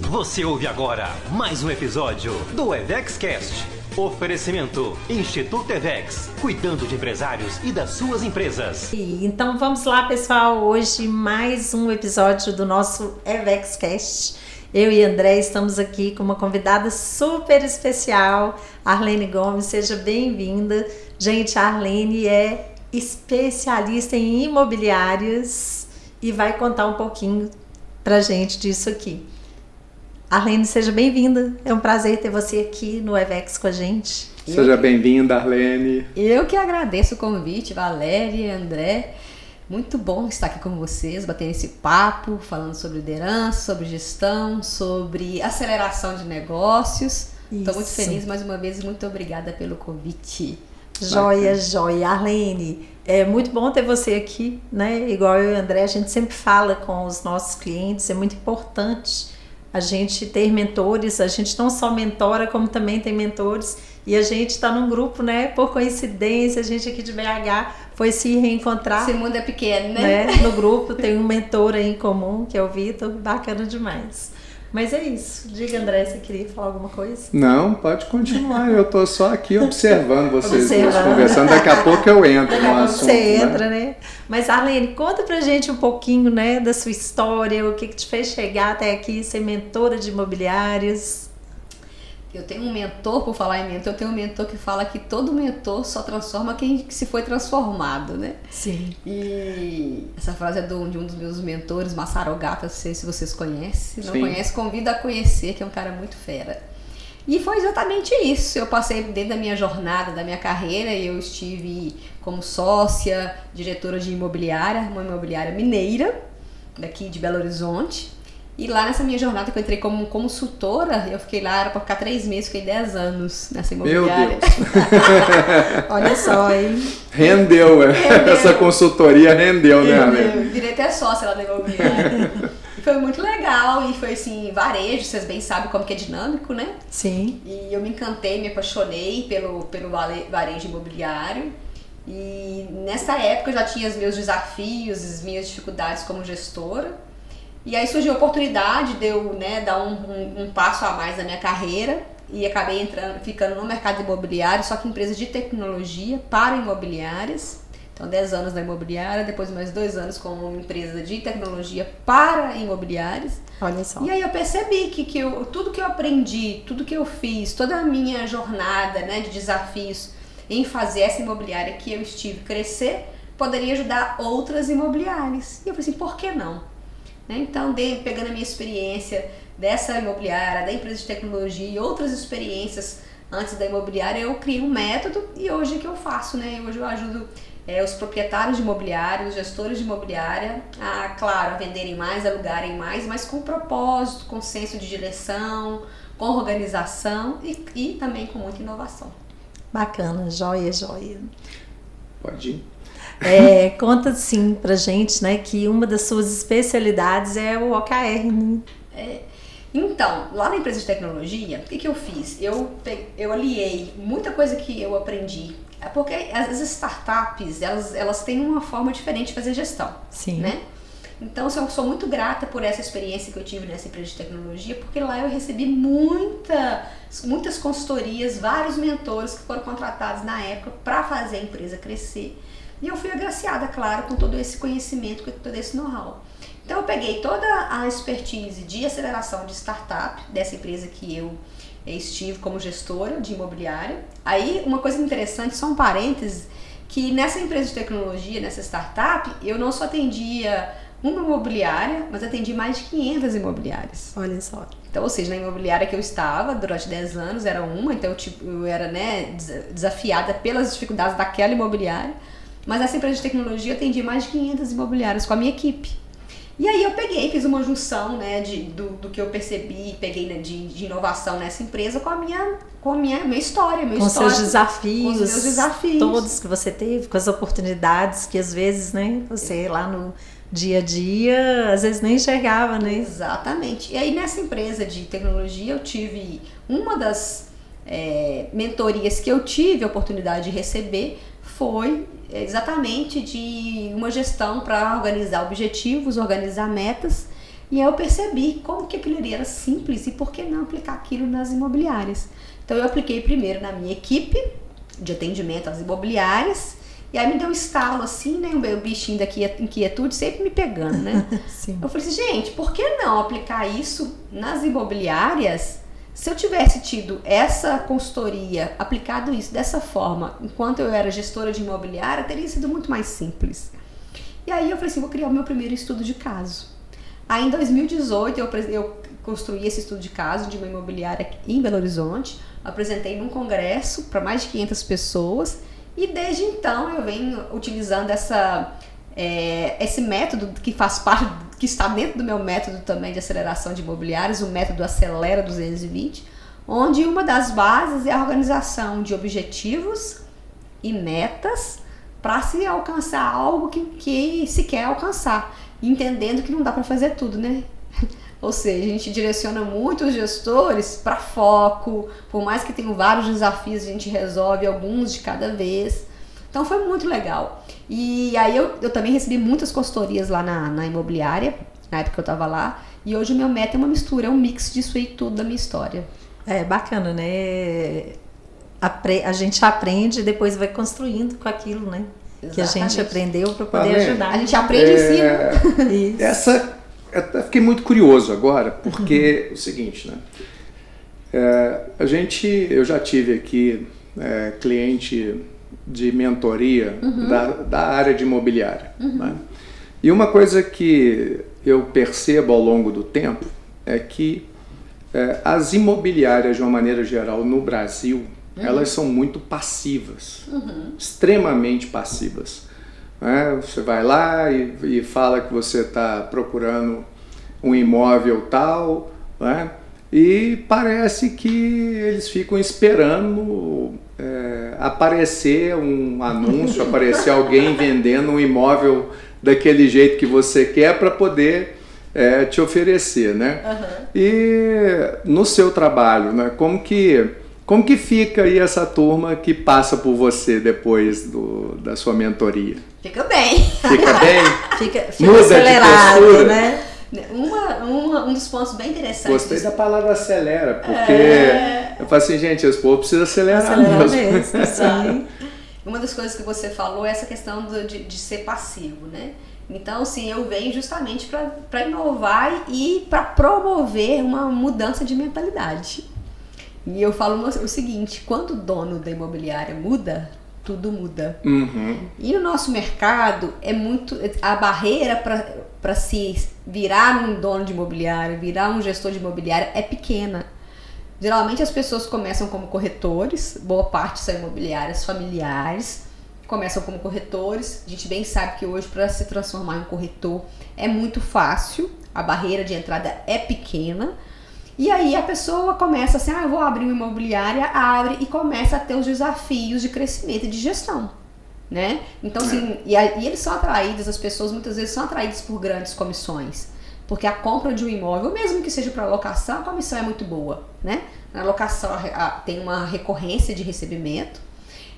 Você ouve agora mais um episódio do EvexCast. Oferecimento Instituto Evex, cuidando de empresários e das suas empresas. Então vamos lá, pessoal, hoje mais um episódio do nosso EvexCast. Eu e André estamos aqui com uma convidada super especial, Arlene Gomes, seja bem-vinda. Gente, a Arlene é especialista em imobiliárias e vai contar um pouquinho pra gente disso aqui. Arlene, seja bem-vinda. É um prazer ter você aqui no Evex com a gente. Seja bem-vinda, Arlene. Eu que agradeço o convite, Valéria e André. Muito bom estar aqui com vocês, batendo esse papo, falando sobre liderança, sobre gestão, sobre aceleração de negócios. Estou muito feliz mais uma vez, muito obrigada pelo convite. Joia, joia. Arlene, é muito bom ter você aqui, né? Igual eu e o André, a gente sempre fala com os nossos clientes, é muito importante a gente ter mentores, a gente não só mentora, como também tem mentores, e a gente está num grupo, né? Por coincidência, a gente aqui de BH foi se reencontrar. Esse mundo é pequeno, né? No grupo tem um mentor aí em comum, que é o Vitor, bacana demais. Mas é isso. Diga, André, você queria falar alguma coisa? Não, pode continuar. Eu tô só aqui observando vocês conversando. Daqui a pouco eu entro no assunto. Você entra, né? Mas, Arlene, conta pra gente um pouquinho, né, da sua história, o que te fez chegar até aqui, ser mentora de imobiliários. Eu tenho um mentor, por falar em mentor, eu tenho um mentor que fala que todo mentor só transforma quem se foi transformado, né? Sim. E essa frase é de um dos meus mentores, Massaro Gata, não sei se vocês conhecem. Se não conhece, convido a conhecer, que é um cara muito fera. E foi exatamente isso. Eu passei dentro da minha jornada, da minha carreira, e eu estive como sócia, diretora de imobiliária, uma imobiliária mineira, daqui de Belo Horizonte. E lá nessa minha jornada que eu entrei como consultora, eu fiquei lá, era pra ficar 3 meses, fiquei 10 anos nessa imobiliária. Meu Deus! Olha só, hein? Rendeu. Essa consultoria rendeu, né, Arlene? Virei até sócia lá da imobiliária. Foi muito legal e foi assim, varejo, vocês bem sabem como que é dinâmico, né? Sim. E eu me encantei, me apaixonei pelo varejo imobiliário. E nessa época eu já tinha os meus desafios, as minhas dificuldades como gestora. E aí surgiu a oportunidade de eu, né, dar um passo a mais na minha carreira e acabei ficando no mercado imobiliário, só que empresa de tecnologia para imobiliárias. Então 10 anos na imobiliária, depois mais 2 anos como empresa de tecnologia para imobiliários. Olha só. E aí eu percebi que tudo que eu aprendi, tudo que eu fiz, toda a minha jornada, né, de desafios em fazer essa imobiliária que eu estive crescer, poderia ajudar outras imobiliárias. E eu falei assim, por que não? Então, pegando a minha experiência dessa imobiliária, da empresa de tecnologia e outras experiências antes da imobiliária, eu criei um método e hoje é que eu faço, né? Hoje eu ajudo os proprietários de imobiliária, os gestores de imobiliária a, claro, a venderem mais, alugarem mais, mas com propósito, com senso de direção, com organização e também com muita inovação. Bacana, joia, joia. Pode ir. Conta assim pra gente, né, que uma das suas especialidades é o OKR, né? Então, lá na empresa de tecnologia, o que eu fiz? Eu aliei muita coisa que eu aprendi, porque as startups, elas têm uma forma diferente de fazer gestão. Sim. Né? Então, eu sou muito grata por essa experiência que eu tive nessa empresa de tecnologia, porque lá eu recebi muitas consultorias, vários mentores que foram contratados na época para fazer a empresa crescer. E eu fui agraciada, claro, com todo esse conhecimento, com todo esse know-how. Então eu peguei toda a expertise de aceleração de startup dessa empresa que eu estive como gestora de imobiliária. Aí uma coisa interessante, só um parênteses, que nessa empresa de tecnologia, nessa startup, eu não só atendia uma imobiliária, mas atendi mais de 500 imobiliárias. Olha só. Então, ou seja, na imobiliária que eu estava durante 10 anos era uma, então eu era, né, desafiada pelas dificuldades daquela imobiliária. Mas nessa empresa de tecnologia eu atendi mais de 500 imobiliários com a minha equipe. E aí eu fiz uma junção, né, do que eu percebi, peguei, né, de inovação nessa empresa com a minha história, meu com seus desafios, com os meus desafios. Todos que você teve, com as oportunidades que às vezes, né, você lá no dia a dia, às vezes nem enxergava, né? Exatamente. E aí nessa empresa de tecnologia eu tive uma das mentorias que eu tive a oportunidade de receber foi exatamente de uma gestão para organizar objetivos, organizar metas E aí eu percebi como que aquilo ali era simples e por que não aplicar aquilo nas imobiliárias. Então eu apliquei primeiro na minha equipe de atendimento às imobiliárias, e aí me deu um estalo assim, né? O bichinho da inquietude sempre me pegando, né? Sim. Eu falei assim, gente, por que não aplicar isso nas imobiliárias? Se eu tivesse tido essa consultoria, aplicado isso dessa forma, enquanto eu era gestora de imobiliária, teria sido muito mais simples. E aí eu falei assim, vou criar o meu primeiro estudo de caso. Aí em 2018 eu construí esse estudo de caso de uma imobiliária em Belo Horizonte, apresentei num congresso para mais de 500 pessoas e desde então eu venho utilizando esse método que faz parte, que está dentro do meu método também de aceleração de imobiliários, o método Acelera 220, onde uma das bases é a organização de objetivos e metas para se alcançar algo que se quer alcançar, entendendo que não dá para fazer tudo, né? Ou seja, a gente direciona muito os gestores para foco, por mais que tenham vários desafios, a gente resolve alguns de cada vez. Então foi muito legal. E aí eu também recebi muitas consultorias lá na imobiliária, na época que eu estava lá, e hoje o meu método é uma mistura, é um mix disso aí tudo da minha história. É bacana, né? A gente aprende e depois vai construindo com aquilo, né? Exatamente. Que a gente aprendeu para poder ajudar. A gente aprende em si. Isso. Eu fiquei muito curioso agora, porque é o seguinte, né? Eu já tive aqui cliente de mentoria da área de imobiliária. Né? E uma coisa que eu percebo ao longo do tempo é que as imobiliárias, de uma maneira geral, no Brasil, elas são muito passivas, extremamente passivas. Você vai lá e fala que você está procurando um imóvel tal, né? E parece que eles ficam esperando aparecer um anúncio, aparecer alguém vendendo um imóvel daquele jeito que você quer para poder te oferecer, né? E no seu trabalho, né? Como que fica aí essa turma que passa por você depois da sua mentoria? Fica bem. Fica bem? Fica Muda acelerado, de postura, né? Um dos pontos bem interessantes. Gostei da palavra acelera, porque eu falo assim, gente, esse povo precisa acelerar mesmo. Sim. Uma das coisas que você falou é essa questão de ser passivo, né? Então, sim, eu venho justamente para inovar e para promover uma mudança de mentalidade. E eu falo o seguinte, quando o dono da imobiliária muda, tudo muda. E no nosso mercado, a barreira para se virar um dono de imobiliária, virar um gestor de imobiliária é pequena. Geralmente as pessoas começam como corretores, boa parte são imobiliárias familiares, começam como corretores. A gente bem sabe que hoje para se transformar em um corretor é muito fácil, a barreira de entrada é pequena. E aí a pessoa começa assim, eu vou abrir uma imobiliária, abre e começa a ter os desafios de crescimento e de gestão, né? Então assim, e eles são atraídos, as pessoas muitas vezes são atraídas por grandes comissões, porque a compra de um imóvel, mesmo que seja para locação, a comissão é muito boa, né? Na locação tem uma recorrência de recebimento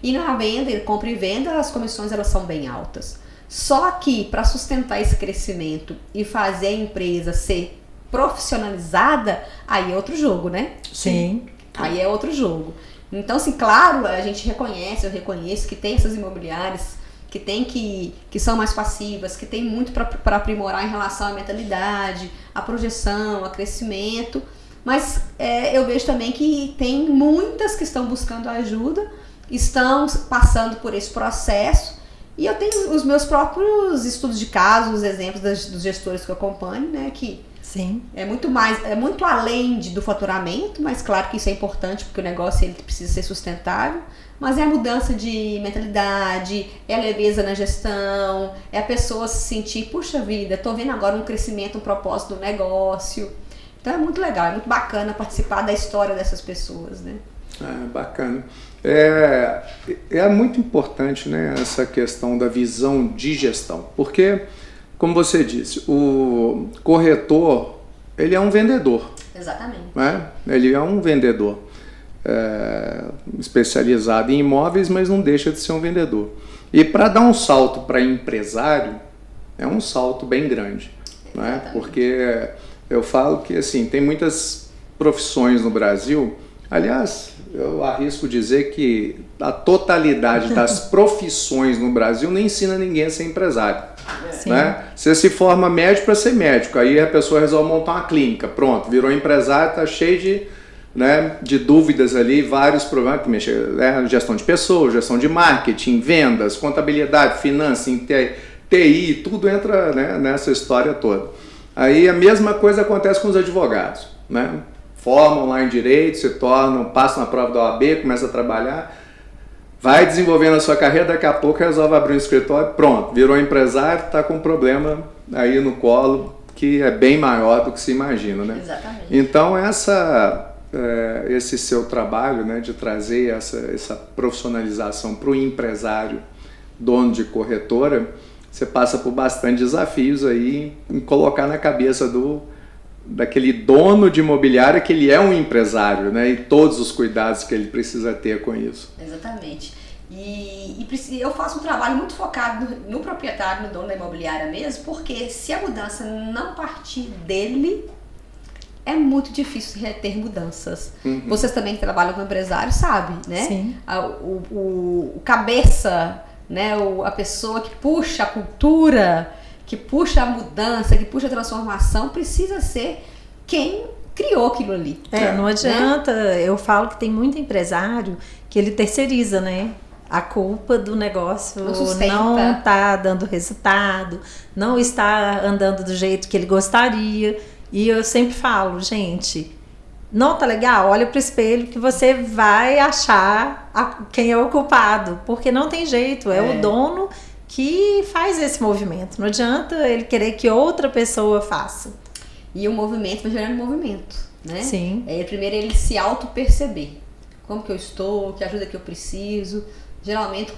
e na venda, compra e venda, as comissões elas são bem altas. Só que para sustentar esse crescimento e fazer a empresa ser profissionalizada, aí é outro jogo, né? Sim. Aí é outro jogo. Então, assim, claro, a gente eu reconheço que tem essas imobiliárias que são mais passivas, que tem muito para aprimorar em relação à mentalidade, à projeção, a crescimento, mas eu vejo também que tem muitas que estão buscando ajuda, estão passando por esse processo, e eu tenho os meus próprios estudos de caso, os exemplos dos gestores que eu acompanho, né, que Sim. é muito além do faturamento, mas claro que isso é importante porque o negócio ele precisa ser sustentável, mas é a mudança de mentalidade, é a leveza na gestão, é a pessoa se sentir, puxa vida, tô vendo agora um crescimento, um propósito do negócio. Então é muito legal, é muito bacana participar da história dessas pessoas, né? Bacana. É muito importante, né, essa questão da visão de gestão, porque como você disse, o corretor, ele é um vendedor. Exatamente. Né? Ele é um vendedor especializado em imóveis, mas não deixa de ser um vendedor. E para dar um salto para empresário, é um salto bem grande. né? Porque eu falo que assim, tem muitas profissões no Brasil, aliás, eu arrisco dizer que a totalidade das profissões no Brasil nem ensina ninguém a ser empresário. Né? Você se forma médico para ser médico, aí a pessoa resolve montar uma clínica, pronto, virou empresário, está cheio de, né, de dúvidas ali, vários problemas que mexem, né, gestão de pessoas, gestão de marketing, vendas, contabilidade, finanças, TI, tudo entra, né, nessa história toda. Aí a mesma coisa acontece com os advogados, né? Formam lá em direito, se tornam, passam na prova da OAB, começam a trabalhar, vai desenvolvendo a sua carreira, daqui a pouco resolve abrir um escritório, pronto, virou empresário, está com um problema aí no colo que é bem maior do que se imagina, né? Exatamente. Então esse seu trabalho, né, de trazer essa profissionalização para o empresário, dono de corretora, você passa por bastante desafios aí em colocar na cabeça daquele dono de imobiliária que ele é um empresário, né? E todos os cuidados que ele precisa ter com isso. Exatamente. E eu faço um trabalho muito focado no proprietário, no dono da imobiliária mesmo, porque se a mudança não partir dele, é muito difícil ter mudanças. Uhum. Vocês também que trabalham com empresário sabem, né? Sim. O cabeça, né? A pessoa que puxa a cultura, que puxa a mudança, que puxa a transformação, precisa ser quem criou aquilo ali. Não adianta, né? Eu falo que tem muito empresário que ele terceiriza, né? A culpa do negócio não está dando resultado, não está andando do jeito que ele gostaria. E eu sempre falo, gente, não tá legal? Olha pro espelho que você vai achar quem é o culpado, porque não tem jeito, é o dono que faz esse movimento. Não adianta ele querer que outra pessoa faça. E o movimento vai gerando movimento, né? Sim. Primeiro ele se auto-perceber. Como que eu estou, que ajuda que eu preciso. Geralmente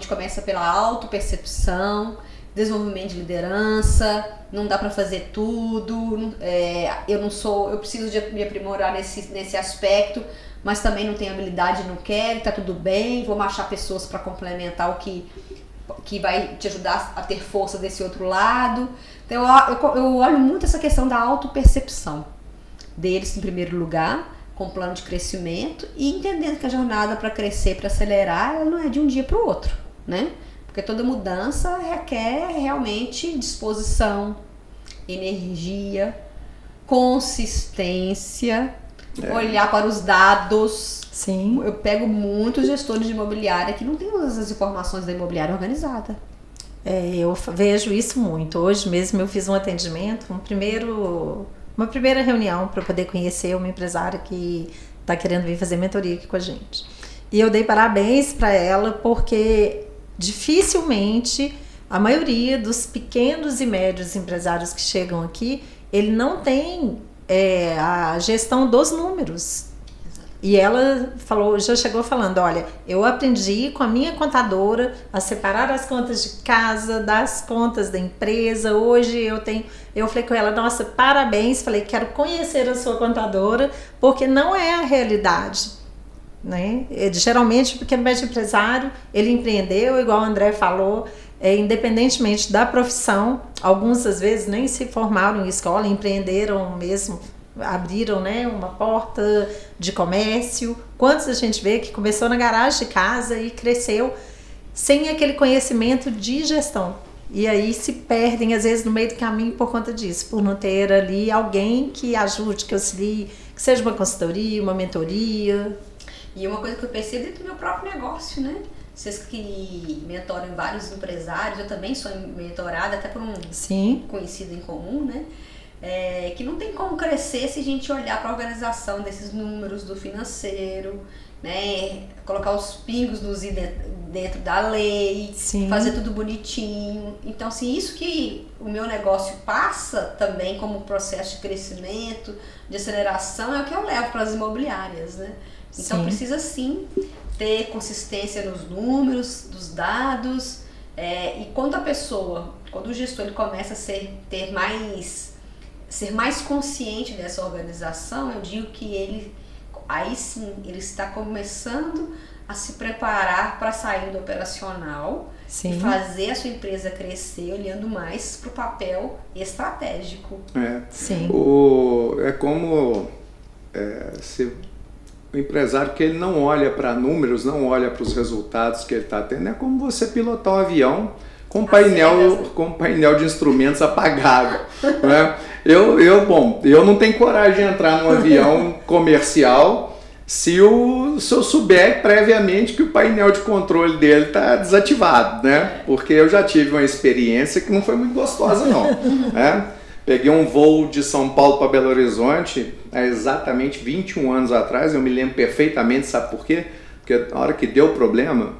começa pela auto-percepção, desenvolvimento de liderança, não dá para fazer tudo, eu preciso de me aprimorar nesse aspecto, mas também não tenho habilidade, não quero, tá tudo bem, vou achar pessoas para complementar o que vai te ajudar a ter força desse outro lado. Então eu olho muito essa questão da autopercepção deles em primeiro lugar, com um plano de crescimento e entendendo que a jornada para crescer, para acelerar, ela não é de um dia para o outro, né? Porque toda mudança requer realmente disposição, energia, consistência, olhar para os dados. Sim. Eu pego muitos gestores de imobiliária que não têm todas as informações da imobiliária organizada. Eu vejo isso muito. Hoje mesmo eu fiz um atendimento, uma primeira reunião para poder conhecer uma empresária que está querendo vir fazer mentoria aqui com a gente. E eu dei parabéns para ela porque dificilmente a maioria dos pequenos e médios empresários que chegam aqui, ele não tem a gestão dos números. E ela já chegou falando, olha, eu aprendi com a minha contadora a separar as contas de casa das contas da empresa. Hoje eu falei com ela, nossa, parabéns, falei, quero conhecer a sua contadora, porque não é a realidade, né? Geralmente o pequeno médio empresário, ele empreendeu, igual o André falou, independentemente da profissão, alguns às vezes nem se formaram em escola, empreenderam mesmo, abriram, né, uma porta de comércio. Quantos a gente vê que começou na garagem de casa e cresceu sem aquele conhecimento de gestão. E aí se perdem, às vezes, no meio do caminho por conta disso, por não ter ali alguém que ajude, que auxilie, que seja uma consultoria, uma mentoria. E uma coisa que eu percebo dentro do meu próprio negócio, né? Vocês que mentoram vários empresários, eu também sou mentorada, até por um conhecido em comum, né? Que não tem como crescer se a gente olhar para a organização desses números do financeiro, né? Colocar os pingos nos i dentro da lei, fazer tudo bonitinho. Então, assim, isso que o meu negócio passa também como processo de crescimento, de aceleração, é o que eu levo para as imobiliárias, né? Então, precisa sim ter consistência nos números, dos dados, e quando o gestor ele começa a ser mais consciente dessa organização, eu digo que aí sim, ele está começando a se preparar para sair do operacional Sim. e fazer a sua empresa crescer olhando mais para o papel estratégico. Sim. É como o empresário que ele não olha para números, não olha para os resultados que ele está tendo. É como você pilotar um avião com painel de instrumentos apagado. Né? Eu não tenho coragem de entrar num avião comercial se eu souber previamente que o painel de controle dele está desativado, né? Porque eu já tive uma experiência que não foi muito gostosa, não. Né? Peguei um voo de São Paulo para Belo Horizonte há exatamente 21 anos atrás, eu me lembro perfeitamente, sabe por quê? Porque na hora que deu problema,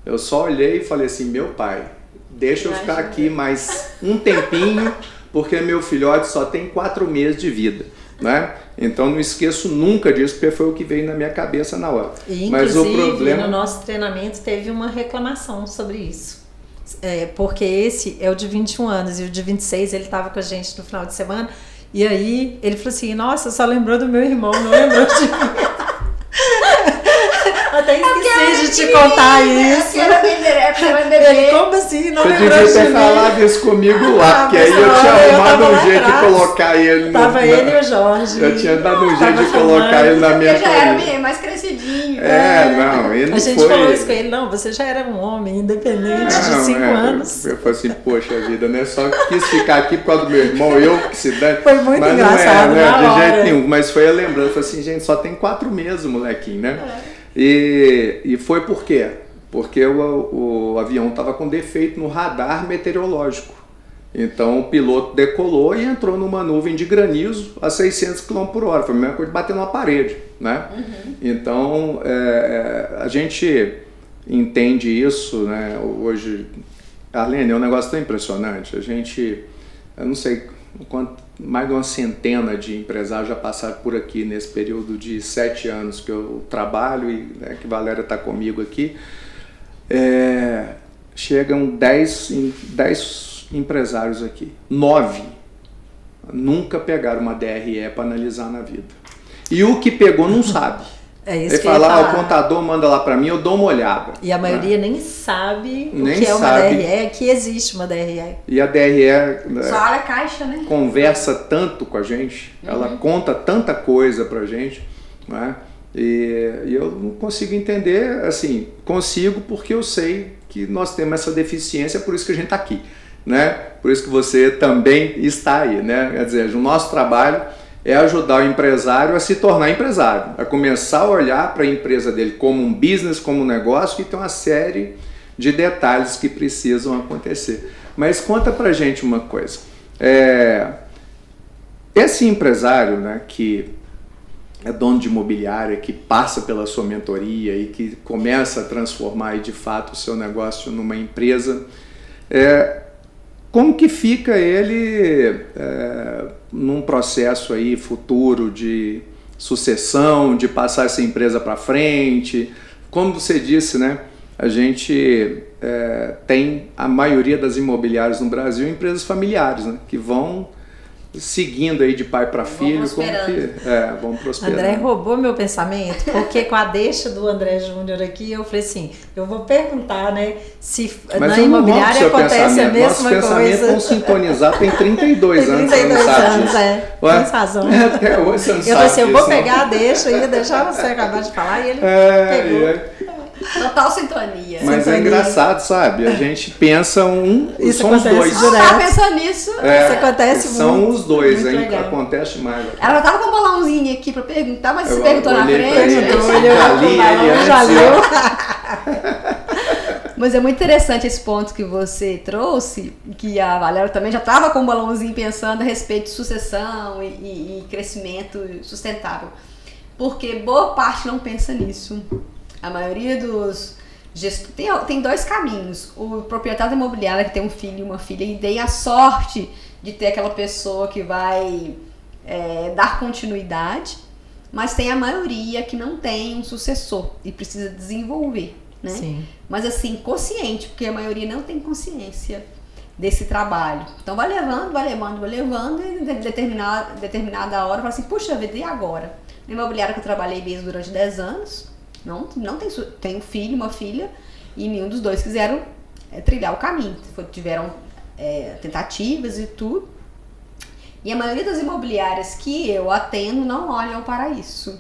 eu só olhei e falei assim, meu pai, deixa eu ficar aqui mais um tempinho, porque meu filhote só tem 4 meses de vida, né? Então não esqueço nunca disso, porque foi o que veio na minha cabeça na hora. E, mas inclusive, o problema... no nosso treinamento teve uma reclamação sobre isso. Porque esse é o de 21 anos e o de 26 ele estava com a gente no final de semana. E aí ele falou assim, nossa, só lembrou do meu irmão, não lembrou de mim. Até esqueci de te contar isso. Ele, como assim? Não você lembrou devia de ter mim? falado isso comigo lá, porque aí eu tinha arrumado um jeito de colocar ele. Tava ele e o Jorge. Eu tinha dado um jeito de colocar ele na minha já era bem mais crescidinho. Não, ele não A gente foi... falou isso com ele, não, você já era um homem independente de 5 anos. Eu falei assim, poxa vida, né? Só quis ficar aqui por causa do meu irmão, eu que se dane. Foi muito mas engraçado, não é, né? na De hora. jeito nenhum. Mas foi a lembrança, falei assim, gente, só tem 4 meses o molequinho, né? E foi por quê? Porque o avião estava com defeito no radar meteorológico. Então o piloto decolou e entrou numa nuvem de granizo a 600 km por hora. Foi a mesma coisa de bater numa parede, né? Então a gente entende isso, né? Hoje, Arlene, é um negócio tão impressionante. Eu não sei quanto, mais de uma centena de empresários já passaram por aqui nesse período de 7 anos que eu trabalho e que a Valéria está comigo aqui. Chegam 10 empresários aqui. 9 nunca pegaram uma DRE para analisar na vida. E o que pegou não sabe. É isso Ele que eu ia fala, falar. o contador manda lá para mim, eu dou uma olhada. E a maioria nem sabe o Nem que é uma sabe. DRE, que existe uma DRE. E a DRE Só olha a caixa, né? conversa tanto com a gente, ela conta tanta coisa pra gente, né? E eu não consigo entender, assim, consigo porque eu sei que nós temos essa deficiência, por isso que a gente está aqui, né? Por isso que você também está aí, né? Quer dizer, o nosso trabalho é ajudar o empresário a se tornar empresário, a começar a olhar para a empresa dele como um business, como um negócio, que tem uma série de detalhes que precisam acontecer. Mas conta pra gente uma coisa, esse empresário, né, que é dono de imobiliária, que passa pela sua mentoria e que começa a transformar aí, de fato o seu negócio numa empresa, como que fica ele num processo aí futuro de sucessão, de passar essa empresa para frente? Como você disse, né, a gente tem a maioria das imobiliárias no Brasil empresas familiares, né, que vão seguindo aí de pai para filho, como que vão prosperando. André roubou meu pensamento, porque com a deixa do André Júnior aqui, eu falei assim, eu vou perguntar, né, se mas na imobiliária acontece a mesma coisa. Nosso pensamento vão sintonizar, tem 32 Tem anos. 32 anos, Ué? tem razão. Até hoje você não Eu sabe falei assim, eu vou disso, não. pegar a deixa e deixar você acabar de falar, e ele pegou. Total sintonia. Mas é engraçado, sabe? A gente pensa Isso são os acontece dois. direto. Tá pensando nisso? Isso acontece São muito. os dois, muito hein? legal. Acontece mais. Ela já tava com um balãozinho aqui pra perguntar, mas você Eu perguntou na olhei pra frente. ele. Olhou, Já li ele falou, já antes, leu. Mas é muito interessante esse ponto que você trouxe, que a Valéria também já estava com um balãozinho pensando a respeito de sucessão e crescimento sustentável. Porque boa parte não pensa nisso. A maioria dos gestores... Tem 2 caminhos. O proprietário imobiliário que tem um filho e uma filha e tem a sorte de ter aquela pessoa que vai dar continuidade, mas tem a maioria que não tem um sucessor e precisa desenvolver, né? Sim. Mas assim, consciente, porque a maioria não tem consciência desse trabalho. Então vai levando, e em determinada hora fala assim, puxa vida, e agora? Na imobiliária que eu trabalhei mesmo durante 10 anos, Não tem um filho, uma filha, e nenhum dos dois quiseram trilhar o caminho. Tiveram tentativas e tudo. E a maioria das imobiliárias que eu atendo não olham para isso.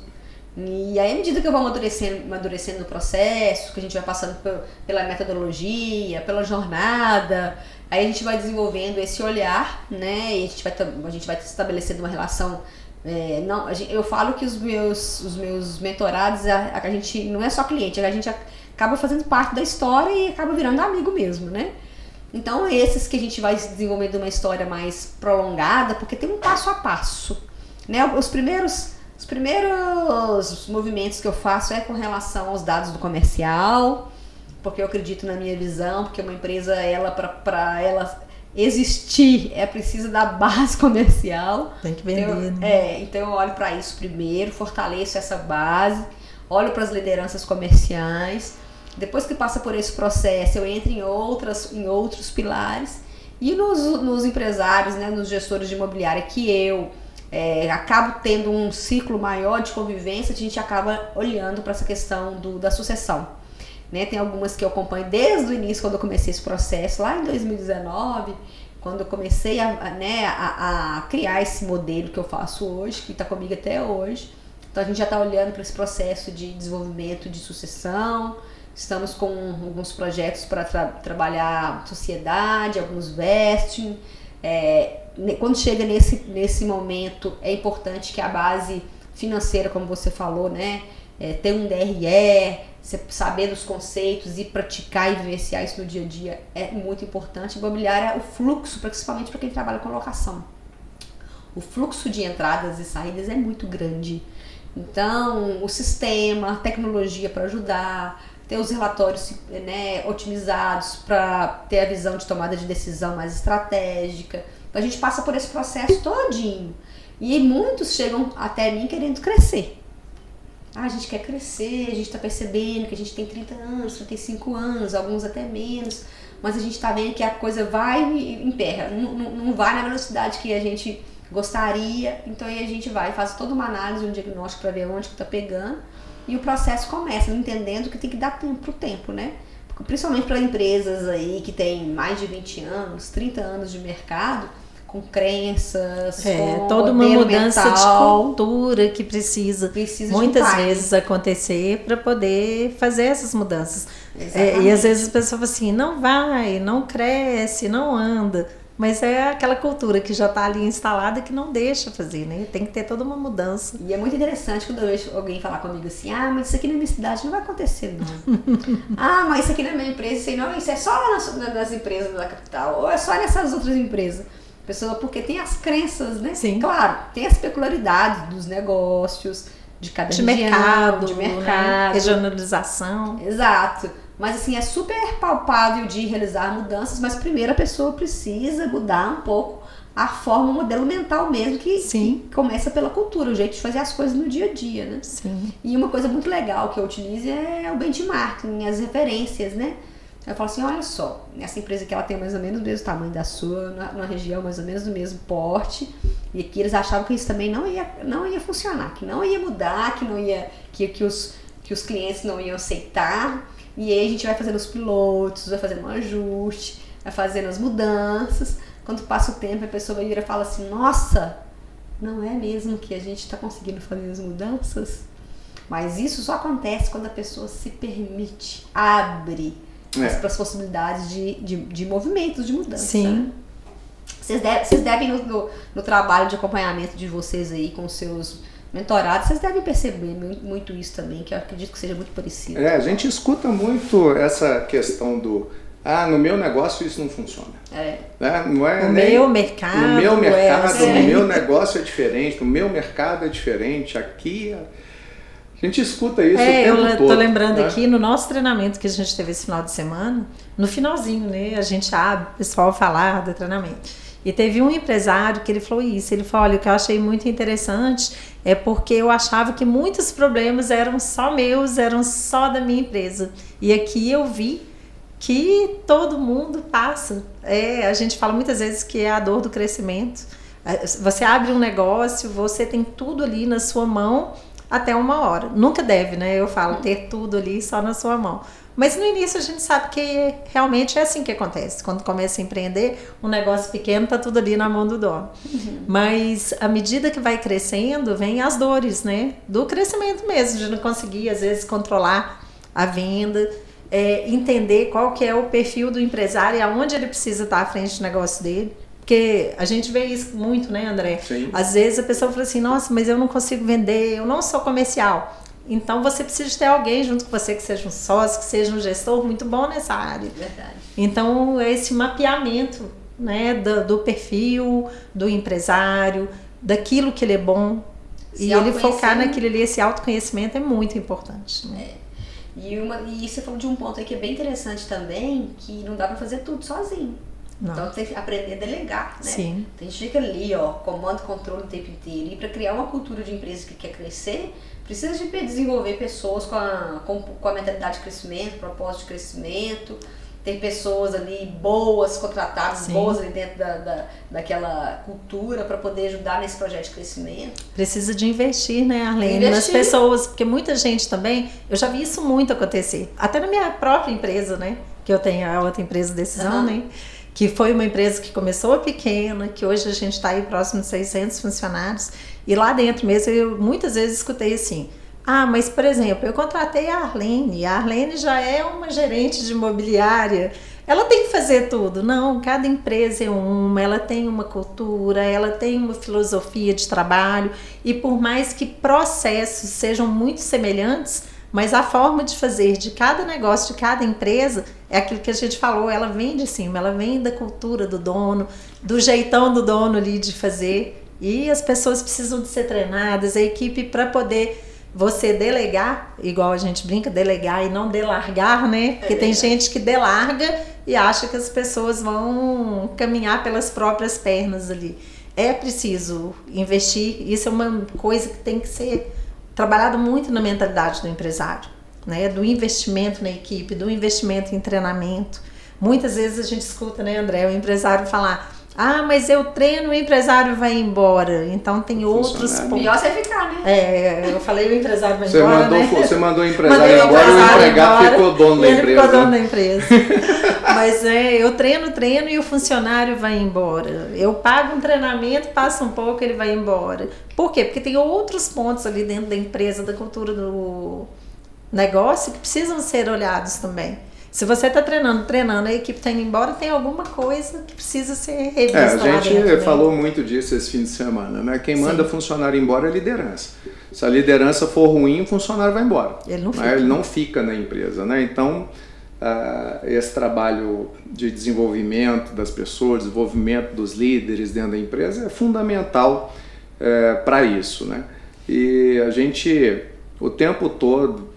E aí, à medida que eu vou amadurecendo no processo, que a gente vai passando pela metodologia, pela jornada, aí a gente vai desenvolvendo esse olhar, né? E a gente vai estabelecendo uma relação. Eu falo que os meus mentorados, a gente não é só cliente, a gente acaba fazendo parte da história e acaba virando amigo mesmo, né? Então, esses que a gente vai desenvolvendo uma história mais prolongada, porque tem um passo a passo, né? Os primeiros movimentos que eu faço é com relação aos dados do comercial, porque eu acredito na minha visão, porque uma empresa, para ela existir, precisa da base comercial. Tem que vender, né? Então eu olho para isso primeiro, fortaleço essa base, olho para as lideranças comerciais. Depois que passa por esse processo, eu entro em outros pilares. E nos empresários, né, nos gestores de imobiliária, que eu acabo tendo um ciclo maior de convivência, a gente acaba olhando para essa questão da sucessão. Né? Tem algumas que eu acompanho desde o início, quando eu comecei esse processo, lá em 2019, quando eu comecei a criar esse modelo que eu faço hoje, que está comigo até hoje. Então a gente já está olhando para esse processo de desenvolvimento de sucessão. Estamos com alguns projetos para trabalhar sociedade, alguns vesting. Quando chega nesse momento, é importante que a base financeira, como você falou, né, ter um DRE, saber dos conceitos e praticar e vivenciar isso no dia a dia é muito importante. Imobiliária, o fluxo, principalmente para quem trabalha com locação. O fluxo de entradas e saídas é muito grande. Então, o sistema, a tecnologia para ajudar, ter os relatórios, né, otimizados para ter a visão de tomada de decisão mais estratégica. Então a gente passa por esse processo todinho. E muitos chegam até mim querendo crescer. A gente quer crescer, a gente está percebendo que a gente tem 30 anos, 35 anos, alguns até menos, mas a gente está vendo que a coisa vai e emperra, não vai na velocidade que a gente gostaria. Então aí a gente vai, faz toda uma análise, um diagnóstico para ver onde que está pegando. E o processo começa, entendendo que tem que dar tempo pro tempo, né? Principalmente para empresas aí que tem mais de 20 anos, 30 anos de mercado, com crenças, com toda uma mudança mental, de cultura que precisa muitas vezes acontecer para poder fazer essas mudanças. E às vezes a pessoa fala assim, não vai, não cresce, não anda. Mas é aquela cultura que já está ali instalada que não deixa fazer, né? Tem que ter toda uma mudança. E é muito interessante quando eu vejo alguém falar comigo assim, mas isso aqui na minha cidade não vai acontecer, não. Mas isso aqui na minha empresa, isso é só nas empresas da capital, ou é só nessas outras empresas. Pessoa, porque tem as crenças, né? Sim. Claro, tem as peculiaridades dos negócios, de cada região, de mercado. Né? Regionalização. Exato. Mas assim, é super palpável de realizar mudanças, mas primeiro a pessoa precisa mudar um pouco a forma, o modelo mental mesmo, que começa pela cultura, o jeito de fazer as coisas no dia a dia, né? Sim. E uma coisa muito legal que eu utilizo é o benchmarking, as referências, né? Eu falo assim, olha só, essa empresa aqui ela tem mais ou menos o mesmo tamanho da sua, numa região mais ou menos do mesmo porte, e aqui eles achavam que isso também não ia funcionar, que não ia mudar, que os clientes não iam aceitar. E aí a gente vai fazendo os pilotos, vai fazendo um ajuste, vai fazendo as mudanças. Quando passa o tempo, a pessoa vai vir e fala assim, nossa, não é mesmo que a gente está conseguindo fazer as mudanças? Mas isso só acontece quando a pessoa se permite, abre as possibilidades de movimentos, de mudança. Sim. Né? Vocês devem, no trabalho de acompanhamento de vocês aí com os seus mentorados, vocês devem perceber muito isso também, que eu acredito que seja muito parecido. A gente escuta muito essa questão no meu negócio isso não funciona. Não é no meu mercado. No meu mercado, no meu negócio é diferente, no meu mercado é diferente, aqui... A gente escuta isso o tempo todo. Eu tô lembrando aqui no nosso treinamento que a gente teve esse final de semana, no finalzinho, né? A gente abre o pessoal falar do treinamento. E teve um empresário que ele falou isso. Ele falou, olha, o que eu achei muito interessante é porque eu achava que muitos problemas eram só meus, eram só da minha empresa. E aqui eu vi que todo mundo passa. A gente fala muitas vezes que é a dor do crescimento. Você abre um negócio, você tem tudo ali na sua mão, até 1 hora. Nunca deve, né? Eu falo, ter tudo ali só na sua mão. Mas no início a gente sabe que realmente é assim que acontece. Quando começa a empreender, um negócio pequeno tá tudo ali na mão do dono. Mas à medida que vai crescendo, vem as dores, né? Do crescimento mesmo, de não conseguir, às vezes, controlar a venda, entender qual que é o perfil do empresário e aonde ele precisa estar à frente do negócio dele. Porque a gente vê isso muito, né, André? Sim. Às vezes a pessoa fala assim, nossa, mas eu não consigo vender, eu não sou comercial. Então você precisa ter alguém junto com você que seja um sócio, que seja um gestor muito bom nessa área. Verdade. Então é esse mapeamento, né, do perfil do empresário, daquilo que ele é bom, e ele focar naquilo ali. Esse autoconhecimento é muito importante, né? E você falou de um ponto aí que é bem interessante também, que não dá pra fazer tudo sozinho. Não. Então tem que aprender a delegar, né? Sim. Tem gente que fica ali, ó, comando e controle o tempo inteiro. E para criar uma cultura de empresa que quer crescer, precisa de desenvolver pessoas com a mentalidade de crescimento, propósito de crescimento, ter pessoas ali boas, contratadas, Sim. boas ali dentro daquela cultura para poder ajudar nesse projeto de crescimento. Precisa de investir, né, Arlene, nas pessoas, porque muita gente também, eu já vi isso muito acontecer, até na minha própria empresa, né, que eu tenho a outra empresa Decisão, né, que foi uma empresa que começou pequena, que hoje a gente está aí próximo de 600 funcionários, e lá dentro mesmo eu muitas vezes escutei assim, mas por exemplo, eu contratei a Arlene já é uma gerente de imobiliária, ela tem que fazer tudo. Não, cada empresa é ela tem uma cultura, ela tem uma filosofia de trabalho, e por mais que processos sejam muito semelhantes, mas a forma de fazer de cada negócio, de cada empresa, é aquilo que a gente falou, ela vem de cima, ela vem da cultura do dono, do jeitão do dono ali de fazer, e as pessoas precisam de ser treinadas, a equipe, para poder você delegar, igual a gente brinca, delegar e não delargar, né? Porque tem gente que delarga e acha que as pessoas vão caminhar pelas próprias pernas ali. É preciso investir, isso é uma coisa que tem que ser trabalhado muito na mentalidade do empresário, né? Do investimento na equipe, do investimento em treinamento. Muitas vezes a gente escuta, né, André, o empresário falar, mas eu treino, o empresário vai embora. Então tem outros pontos. Pior você ficar, né? Eu falei o empresário vai embora, Você mandou o empresário embora e o empregado ficou dono da empresa. Ele ficou dono da empresa. Mas eu treino e o funcionário vai embora. Eu pago um treinamento, passa um pouco, ele vai embora. Por quê? Porque tem outros pontos ali dentro da empresa, da cultura do negócio, que precisam ser olhados também. Se você está treinando, a equipe está indo embora, tem alguma coisa que precisa ser revista. A gente falou muito disso esse fim de semana, né? Quem manda funcionário embora é a liderança. Se a liderança for ruim, o funcionário vai embora. Ele não fica na empresa, né? Então, esse trabalho de desenvolvimento das pessoas, desenvolvimento dos líderes dentro da empresa é fundamental para isso, né? E a gente, o tempo todo,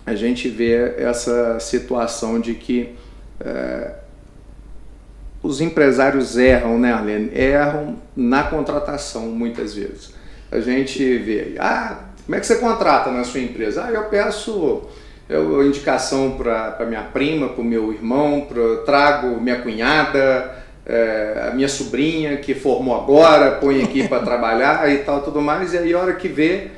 a gente vê essa situação de que os empresários erram, né, Arlene? Erram na contratação, muitas vezes. A gente vê, como é que você contrata na sua empresa? Eu peço indicação para minha prima, para o meu irmão, trago minha cunhada, a minha sobrinha que formou agora, põe aqui para trabalhar e tal, tudo mais, e aí a hora que vê,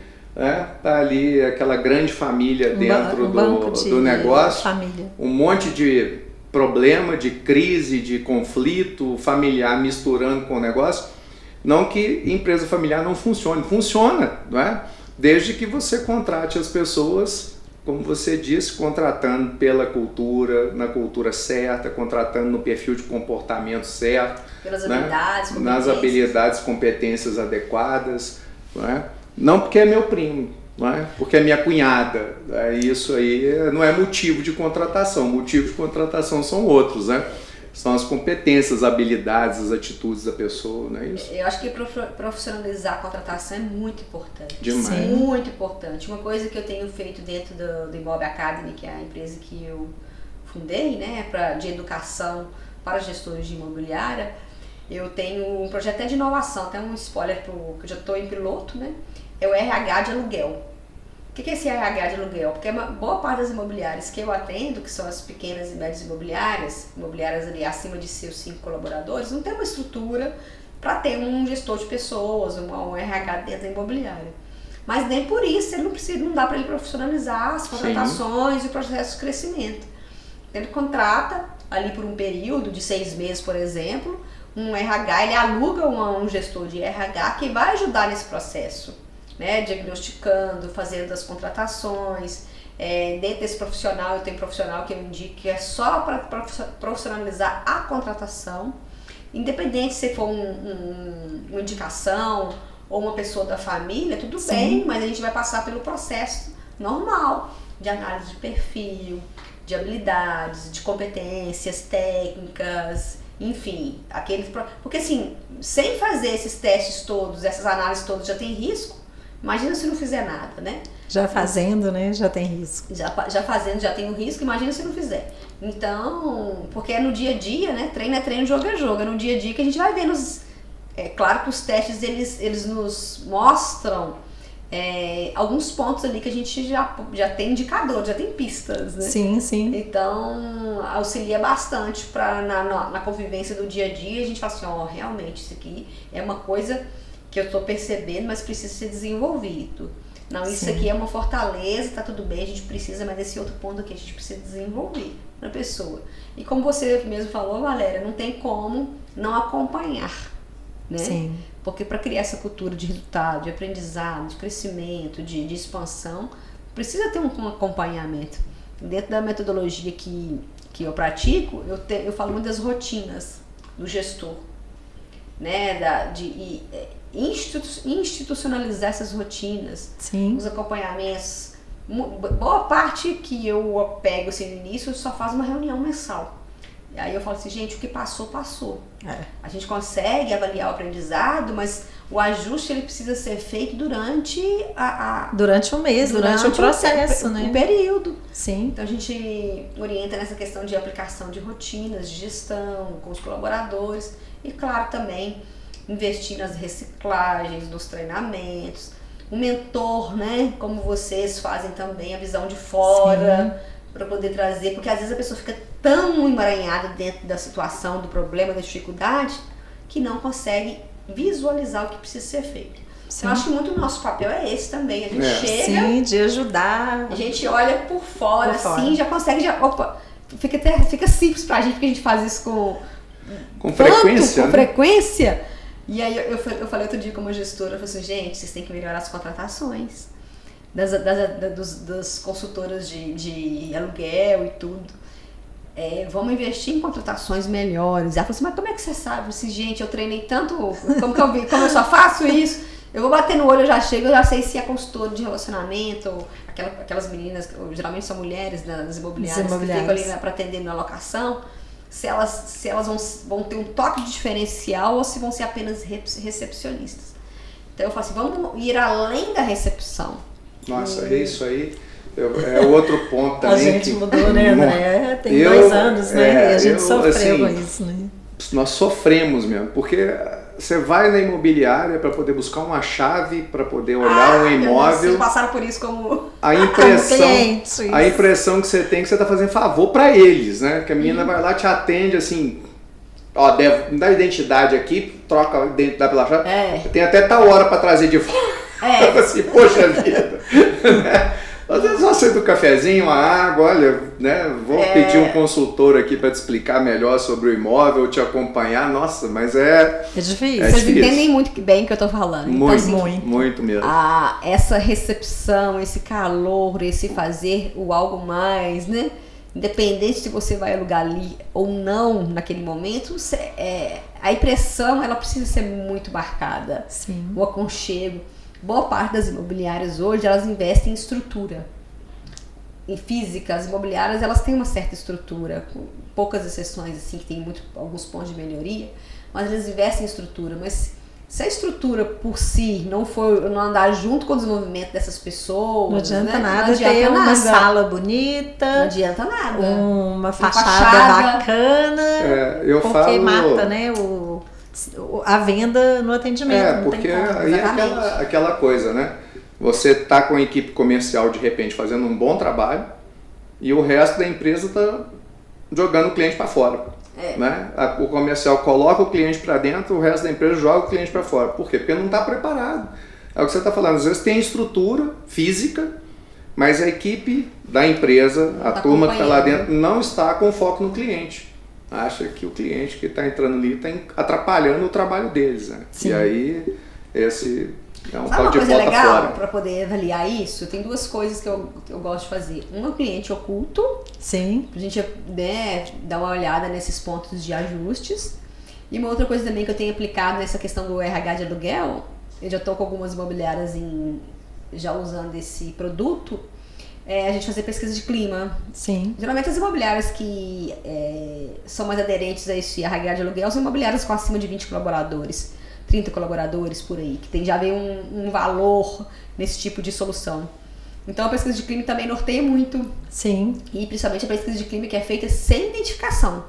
tá ali aquela grande família dentro do negócio, um monte de problema, de crise, de conflito familiar misturando com o negócio. Não que empresa familiar não funcione, funciona, não é? Desde que você contrate as pessoas, como você disse, contratando pela cultura, na cultura certa, contratando no perfil de comportamento certo, pelas habilidades, nas habilidades, competências adequadas, não é? Não porque é meu primo, não é? Porque é minha cunhada. Isso aí não é motivo de contratação. Motivo de contratação são outros, né? São as competências, as habilidades, as atitudes da pessoa, não é isso? Eu acho que profissionalizar a contratação é muito importante. Demais. Sim. Muito importante. Uma coisa que eu tenho feito dentro do Imob Academy, que é a empresa que eu fundei, né, de educação para gestores de imobiliária, eu tenho um projeto até de inovação, até um spoiler que eu já estou em piloto, né? É o RH de aluguel. O que é esse RH de aluguel? Porque uma boa parte das imobiliárias que eu atendo, que são as pequenas e médias imobiliárias ali acima de seus 5 colaboradores, não tem uma estrutura para ter um gestor de pessoas, um RH dentro da imobiliária. Mas nem por isso não dá para ele profissionalizar as contratações e o processo de crescimento. Ele contrata ali por um período de 6 meses, por exemplo, um RH, ele aluga um gestor de RH que vai ajudar nesse processo, né? Diagnosticando, fazendo as contratações. Dentro desse profissional, eu tenho um profissional que eu indico que é só para profissionalizar a contratação, independente se for uma indicação ou uma pessoa da família, tudo bem, mas a gente vai passar pelo processo normal de análise de perfil, de habilidades, de competências técnicas, enfim, porque assim, sem fazer esses testes todos, essas análises todas, já tem risco. Imagina se não fizer nada, né? Já fazendo, né? Já tem risco. Já fazendo, já tem o risco, imagina se não fizer. Então, porque é no dia a dia, né? Treino é treino, jogo é jogo. É no dia a dia que a gente vai ver É claro que os testes, eles nos mostram alguns pontos ali que a gente já tem indicador, já tem pistas, né? Sim, sim. Então, auxilia bastante na convivência do dia a dia. A gente fala assim, realmente, isso aqui é uma coisa que eu tô percebendo, mas precisa ser desenvolvido. Não, isso aqui é uma fortaleza, tá tudo bem, a gente precisa, mas esse outro ponto aqui a gente precisa desenvolver na pessoa. E como você mesmo falou, Valéria, não tem como não acompanhar, né? Sim. Porque para criar essa cultura de resultado, de aprendizado, de crescimento, de expansão, precisa ter um acompanhamento. Dentro da metodologia que eu pratico, eu falo muito das rotinas do gestor, né? Institucionalizar essas rotinas, Sim. os acompanhamentos. Boa parte que eu pego assim, no início, eu só faço uma reunião mensal. E aí eu falo assim, gente, o que passou, passou. A gente consegue avaliar o aprendizado, mas o ajuste ele precisa ser feito durante durante o mês, durante o processo, né? O período. Sim. Então a gente orienta nessa questão de aplicação de rotinas, de gestão, com os colaboradores. E claro, também investir nas reciclagens, nos treinamentos. O mentor, né? Como vocês fazem também, a visão de fora, para poder trazer, porque às vezes a pessoa fica tão emaranhada dentro da situação, do problema, da dificuldade, que não consegue visualizar o que precisa ser feito. Sim. Eu acho que muito o nosso papel é esse também. A gente chega, sim, de ajudar. A gente olha por fora, assim, já consegue, fica simples pra gente, porque a gente faz isso com frequência. Com frequência. E aí eu falei outro dia com uma gestora, eu falei assim, gente, vocês têm que melhorar as contratações das consultoras de aluguel e tudo. Vamos investir em contratações melhores. Ela falou assim, mas como é que você sabe? Eu disse, gente, eu treinei tanto, como eu só faço isso, eu vou bater no olho, eu já chego, eu já sei se é consultora de relacionamento, ou aquelas meninas, geralmente são mulheres das imobiliárias, que ficam ali para atender na locação, se elas vão ter um toque de diferencial ou se vão ser apenas recepcionistas. Então eu falo assim, vamos ir além da recepção. Nossa, isso aí é outro ponto também. A gente mudou, né, André? Tem 2 anos, né? E a gente sofreu com isso, né? Nós sofremos mesmo, porque você vai na imobiliária para poder buscar uma chave, para poder olhar um imóvel. Vocês passaram por isso como cliente. A impressão que você tem que você está fazendo favor para eles, né? Que a menina vai lá, te atende assim, me dá identidade aqui, troca dentro da pela chave. Tem até tal hora para trazer de volta. Assim, poxa vida. Às vezes eu aceito um cafezinho, uma água, olha, né? Vou pedir um consultor aqui para te explicar melhor sobre o imóvel, te acompanhar. Nossa, mas é difícil. Vocês entendem muito bem o que eu tô falando. Muito, então, assim, muito mesmo. Essa recepção, esse calor, esse fazer o algo mais, né? Independente se você vai alugar ali ou não naquele momento, a impressão ela precisa ser muito marcada. Sim. O aconchego. Boa parte das imobiliárias hoje, elas investem em estrutura. Em física, as imobiliárias, elas têm uma certa estrutura, com poucas exceções, assim, que tem alguns pontos de melhoria, mas elas investem em estrutura. Mas se a estrutura por si não andar junto com o desenvolvimento dessas pessoas, não adianta, né? nada, não adianta ter uma nada. Sala bonita, não adianta nada. Uma fachada bacana, porque falo... mata, né, a venda no atendimento. Não porque tem como, aí é aquela coisa, né? Você tá com a equipe comercial de repente fazendo um bom trabalho e o resto da empresa tá jogando o cliente para fora. Né? O comercial coloca o cliente para dentro, o resto da empresa joga o cliente para fora. Por quê? Porque não está preparado. É o que você está falando, às vezes tem a estrutura física, mas a equipe da empresa, a turma que está lá dentro, não está com foco no cliente. Acha que o cliente que está entrando ali está atrapalhando o trabalho deles, né? Sim. E aí, esse é um Sabe pau uma de coisa bota legal fora. para poder avaliar isso? Tem duas coisas que eu gosto de fazer. Um é o cliente oculto, Sim. pra gente, né, dar uma olhada nesses pontos de ajustes. E uma outra coisa também que eu tenho aplicado nessa questão do RH de aluguel, eu já estou com algumas imobiliárias já usando esse produto, é a gente fazer pesquisa de clima. Sim. Geralmente as imobiliárias que são mais aderentes a esse RH de aluguel são imobiliárias com acima de 20 colaboradores, 30 colaboradores por aí, que tem já vem um valor nesse tipo de solução. Então a pesquisa de clima também norteia muito. Sim. E principalmente a pesquisa de clima que é feita sem identificação.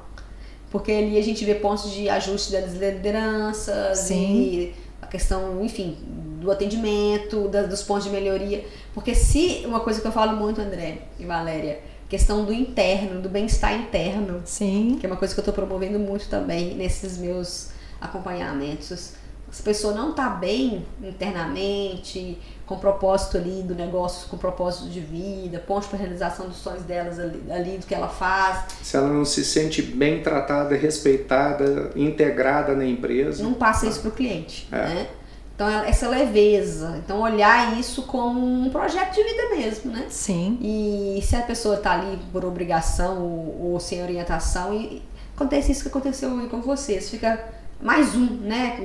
Porque ali a gente vê pontos de ajuste das lideranças, Sim. e a questão, enfim, do atendimento, dos pontos de melhoria. Porque se, uma coisa que eu falo muito, André e Valéria, questão do interno, do bem-estar interno, Sim. que é uma coisa que eu estou promovendo muito também nesses meus acompanhamentos. Se a pessoa não está bem internamente, com propósito ali do negócio, com propósito de vida, ponto para realização dos sonhos delas ali, do que ela faz. Se ela não se sente bem tratada, respeitada, integrada na empresa. Não passa isso para o cliente, É. né? Então, essa leveza. Então, olhar isso como um projeto de vida mesmo, né? Sim. E se a pessoa está ali por obrigação ou sem orientação, e acontece isso que aconteceu aí com vocês, fica mais um, né?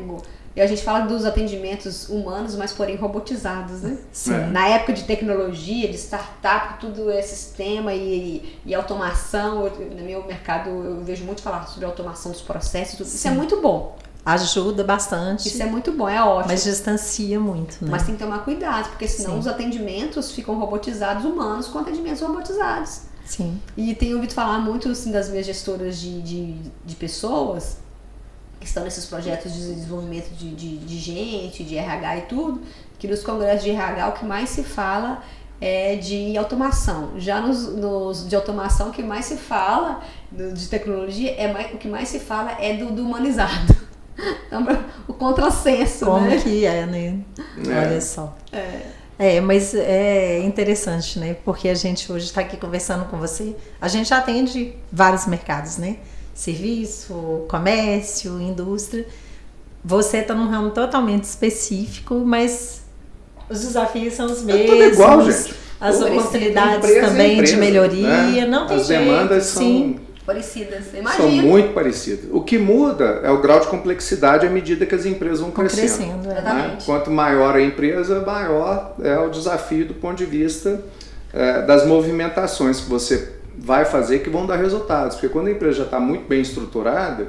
E a gente fala dos atendimentos humanos, mas porém robotizados, né? Sim. É. Na época de tecnologia, de startup, tudo é sistema e automação. No meu mercado eu vejo muito falar sobre automação dos processos. Tudo. Isso é muito bom. Ajuda bastante. Isso é muito bom, é ótimo. Mas distancia muito, né? Mas tem que tomar cuidado, porque senão Sim. os atendimentos ficam robotizados, humanos com atendimentos robotizados. Sim. E tenho ouvido falar muito assim, das minhas gestoras de pessoas que estão nesses projetos de desenvolvimento de gente, de RH e tudo, que nos congressos de RH o que mais se fala é de automação. Já nos de automação o que mais se fala, de tecnologia, o que mais se fala é do humanizado. Então, o contrassenso, Como né? que é, né? É. Olha só. Mas é interessante, né? Porque a gente hoje está aqui conversando com você. A gente atende vários mercados, né? Serviço, comércio, indústria. Você está num ramo totalmente específico, mas os desafios são os mesmos. tudo igual, gente. As Tudo oportunidades empresa é também empresa, de melhoria. né? Não tem As jeito. demandas Sim. Parecidas, são imagina. muito parecidas. O que muda é o grau de complexidade à medida que as empresas vão crescendo. É. Exatamente. Quanto maior a empresa, maior é o desafio do ponto de vista das movimentações que você vai fazer que vão dar resultados. Porque quando a empresa já está muito bem estruturada,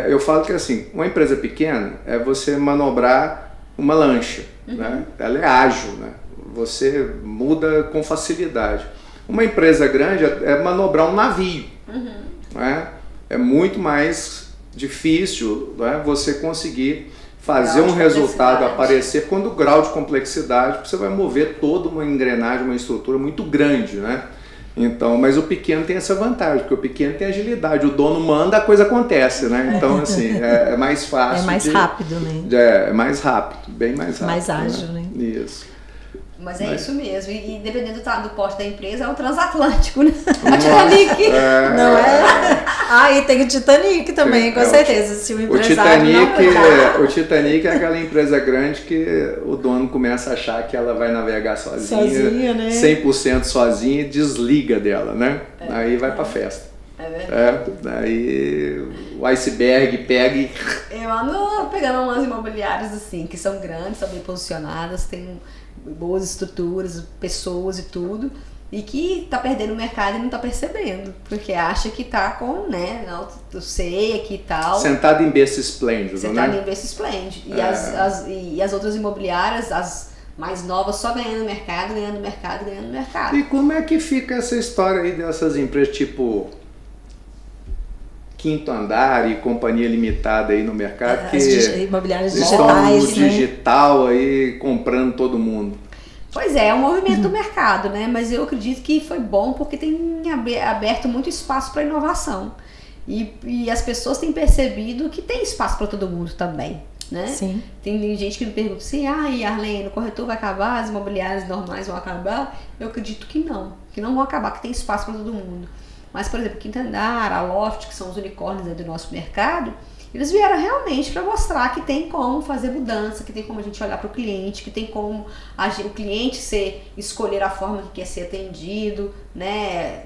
eu falo que assim, uma empresa pequena é você manobrar uma lancha. Né? Ela é ágil, né? Você muda com facilidade. Uma empresa grande é manobrar um navio. Né? É muito mais difícil, né, você conseguir fazer um resultado aparecer quando o grau de complexidade, você vai mover toda uma engrenagem, uma estrutura muito grande, né? Então, mas o pequeno tem essa vantagem, porque o pequeno tem agilidade, o dono manda, a coisa acontece, né? Então, assim, é mais fácil. É mais rápido, né? É mais rápido, bem mais rápido. Mais ágil, né? Isso. Mas é isso mesmo. E dependendo do porte da empresa, é o transatlântico, né? A Titanic. Não é? Ah, e tem o Titanic também, com certeza. Se o empresário O Titanic é aquela empresa grande que o dono começa a achar que ela vai navegar sozinha, né? 100% sozinha e desliga dela, né? Aí vai pra festa. É verdade. Aí o iceberg pega e... Eu ando pegando umas imobiliárias assim, que são grandes, são bem posicionadas, têm boas estruturas, pessoas e tudo, e que tá perdendo o mercado e não tá percebendo, porque acha que tá com, né, não, eu sei aqui e tal. Sentado em berço esplêndido, Sentado né? em berço esplêndido. E as outras imobiliárias, as mais novas, só ganhando mercado, ganhando mercado, ganhando mercado. E como é que fica essa história aí dessas empresas tipo Quinto Andar e Companhia Limitada aí no mercado, que imobiliárias estão digitais, no digital aí comprando todo mundo? Pois é um movimento do mercado, né? Mas eu acredito que foi bom porque tem aberto muito espaço para inovação. E as pessoas têm percebido que tem espaço para todo mundo também. né? Sim. Tem gente que me pergunta assim, Arlene, o corretor vai acabar, as imobiliárias normais vão acabar? Eu acredito que não vão acabar, que tem espaço para todo mundo. Mas, por exemplo, Quinta Andar, a Loft, que são os unicórnios do nosso mercado, eles vieram realmente para mostrar que tem como fazer mudança, que tem como a gente olhar para o cliente, que tem como o cliente escolher a forma que quer ser atendido, né?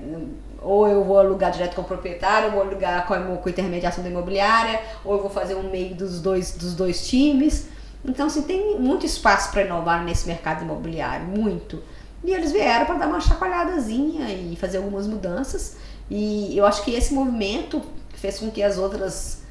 Ou eu vou alugar direto com o proprietário, ou vou alugar com intermediação da imobiliária, ou eu vou fazer um meio dos dois times. Então, assim, tem muito espaço para inovar nesse mercado imobiliário, muito. E eles vieram para dar uma chacoalhadazinha e fazer algumas mudanças. E eu acho que esse movimento fez com que as outras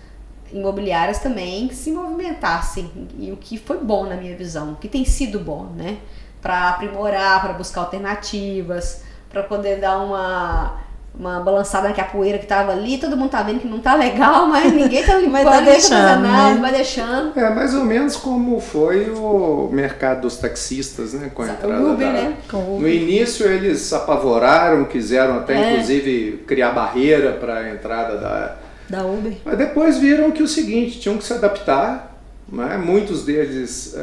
imobiliárias também se movimentassem. E o que foi bom na minha visão, o que tem sido bom, né? Para aprimorar, para buscar alternativas, para poder dar uma balançada na capoeira que tava ali, todo mundo tá vendo que não tá legal, mas ninguém tá limpando, Mas tá deixando, né? vai deixando. É mais ou menos como foi o mercado dos taxistas, né? Com a entrada Uber, né? No início eles se apavoraram, quiseram até inclusive criar barreira para a entrada da Uber. Mas depois viram que o seguinte, tinham que se adaptar, né? Muitos deles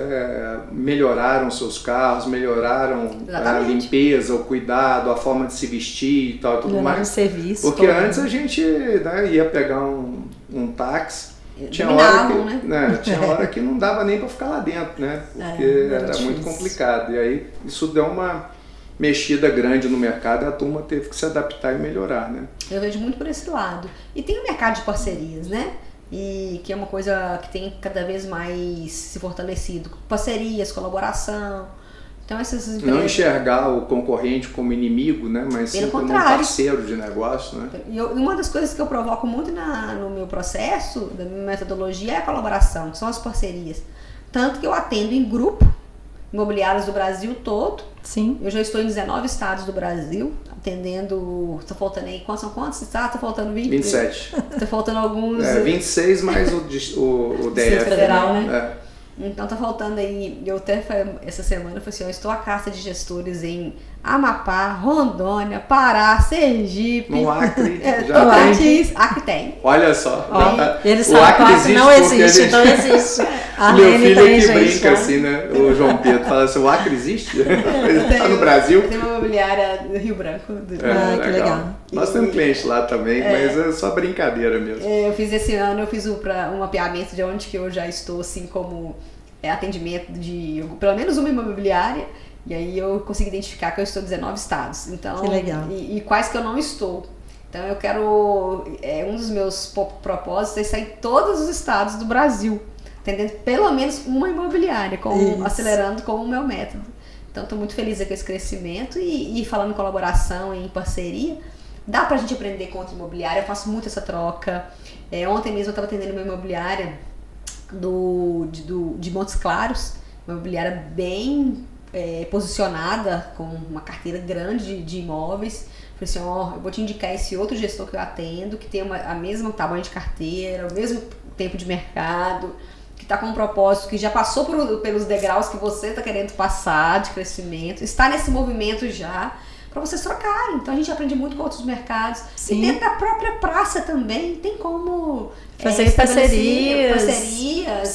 melhoraram seus carros, melhoraram a limpeza, o cuidado, a forma de se vestir e tal, tudo mais. Serviço. Porque antes a gente, né, ia pegar um táxi, tinha hora que não dava nem para ficar lá dentro, né? Porque era muito complicado. E aí isso deu uma mexida grande no mercado e a turma teve que se adaptar e melhorar, né? Eu vejo muito por esse lado. E tem o mercado de parcerias, né? E que é uma coisa que tem cada vez mais se fortalecido. Parcerias, colaboração. Então essas empresas... Não enxergar o concorrente como inimigo, né? Mas sim como um parceiro de negócio, né? E uma das coisas que eu provoco muito no meu processo, da minha metodologia, é a colaboração, que são as parcerias. Tanto que eu atendo em grupo, imobiliários do Brasil todo. Sim. Eu já estou em 19 estados do Brasil, atendendo. Está faltando aí. São quantos estados? Está faltando 27. Está faltando alguns. 26 mais o DF. Federal, né? Então tá faltando aí. Eu até essa semana eu falei assim: eu estou à caça de gestores em Amapá, Rondônia, Pará, Sergipe. No Acre. Acre tem. Olha só. Eles falam que o Acre não existe, então existe. Meu filho que brinca assim, né? O João Pedro fala assim: o Acre existe? Tá no Brasil. Tem uma imobiliária do Rio Branco. Que legal. Nós temos cliente lá também, mas é só brincadeira mesmo. Eu fiz esse ano, um mapeamento de onde que eu já estou, assim, como atendimento de pelo menos uma imobiliária. E aí eu consegui identificar que eu estou em 19 estados. Então, que legal. E quais que eu não estou. Então eu quero... um dos meus propósitos é sair em todos os estados do Brasil, atendendo pelo menos uma imobiliária, acelerando com o meu método. Então estou muito feliz com esse crescimento e falando em colaboração e em parceria. Dá pra gente aprender com outra imobiliária, eu faço muito essa troca. Ontem mesmo eu estava atendendo uma imobiliária de Montes Claros, uma imobiliária bem posicionada, com uma carteira grande de imóveis. Falei assim, eu vou te indicar esse outro gestor que eu atendo, que tem a mesma tamanho de carteira, o mesmo tempo de mercado, que está com um propósito, que já passou pelos degraus que você está querendo passar de crescimento, está nesse movimento já, para vocês trocarem. Então a gente aprende muito com outros mercados. Sim. E dentro da própria praça também tem como fazer parcerias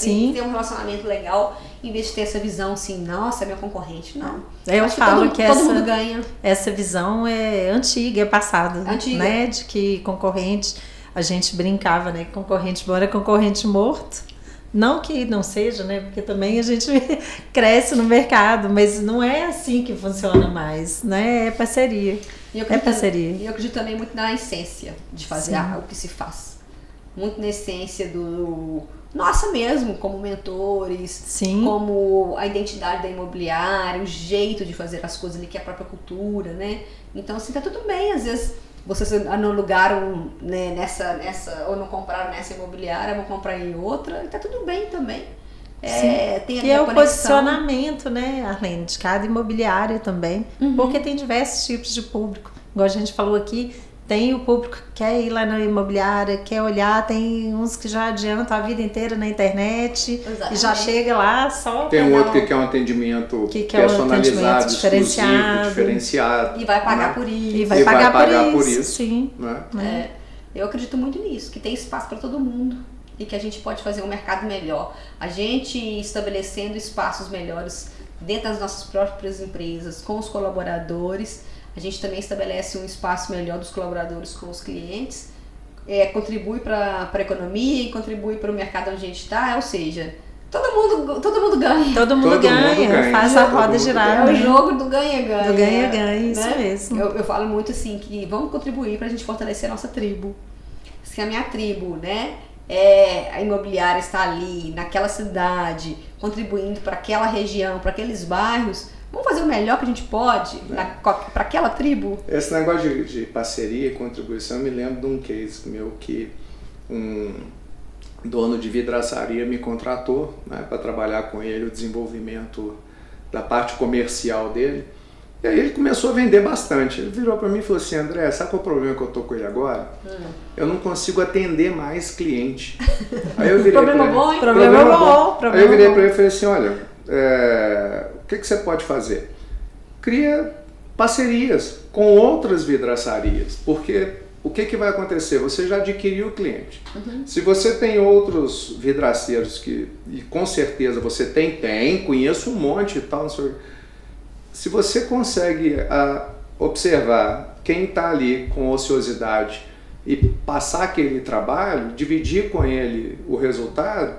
e ter um relacionamento legal, em vez de ter essa visão assim, nossa, é meu concorrente. Não. Eu falo que todo mundo ganha. Essa visão é antiga, é passada, né? De que concorrente, a gente brincava, né? Concorrente bom é concorrente morto. Não que não seja, né? Porque também a gente cresce no mercado, mas não é assim que funciona mais, né? É parceria. E eu acredito também muito na essência de fazer o que se faz. Muito na essência nossa mesmo, como mentores, Sim. como a identidade da imobiliária, o jeito de fazer as coisas ali, que é a própria cultura, né? Então, assim, tá tudo bem, às vezes vocês não alugaram, né, nessa, ou não compraram nessa imobiliária, vão comprar em outra, e tá tudo bem também. Tem que é o posicionamento, né, Arlene, de cada imobiliária também, porque tem diversos tipos de público. Igual a gente falou aqui, tem o público que quer ir lá na imobiliária, quer olhar, tem uns que já adiantam a vida inteira na internet. Exatamente. E já chega lá só... Tem outro que quer um atendimento personalizado, diferenciado. E vai pagar por isso. E vai pagar por isso, sim. Eu acredito muito nisso, que tem espaço para todo mundo. e que a gente pode fazer um mercado melhor. A gente estabelecendo espaços melhores dentro das nossas próprias empresas, com os colaboradores, a gente também estabelece um espaço melhor dos colaboradores com os clientes, contribui para a economia e contribui para o mercado onde a gente está, ou seja, todo mundo ganha. Todo mundo ganha, faz a roda girar. É o jogo do ganha-ganha. Do ganha-ganha, isso né? mesmo. Eu falo muito assim, que vamos contribuir para a gente fortalecer a nossa tribo. Se a minha tribo, né, a imobiliária está ali, naquela cidade, contribuindo para aquela região, para aqueles bairros, vamos fazer o melhor que a gente pode para aquela tribo. Esse negócio de parceria e contribuição, eu me lembro de um case meu que um dono de vidraçaria me contratou, né, para trabalhar com ele o desenvolvimento da parte comercial dele. E aí ele começou a vender bastante. Ele virou para mim e falou assim: André, sabe qual é o problema que eu tô com ele agora? Eu não consigo atender mais cliente. Aí eu virei Problema bom, hein? Problema bom. Aí eu virei para ele e falei assim: olha, o que você pode fazer? Cria parcerias com outras vidraçarias, porque o que vai acontecer? Você já adquiriu o cliente. Se você tem outros vidraceiros e com certeza você conheço um monte e tal, não sei. Se você consegue observar quem está ali com ociosidade e passar aquele trabalho, dividir com ele o resultado,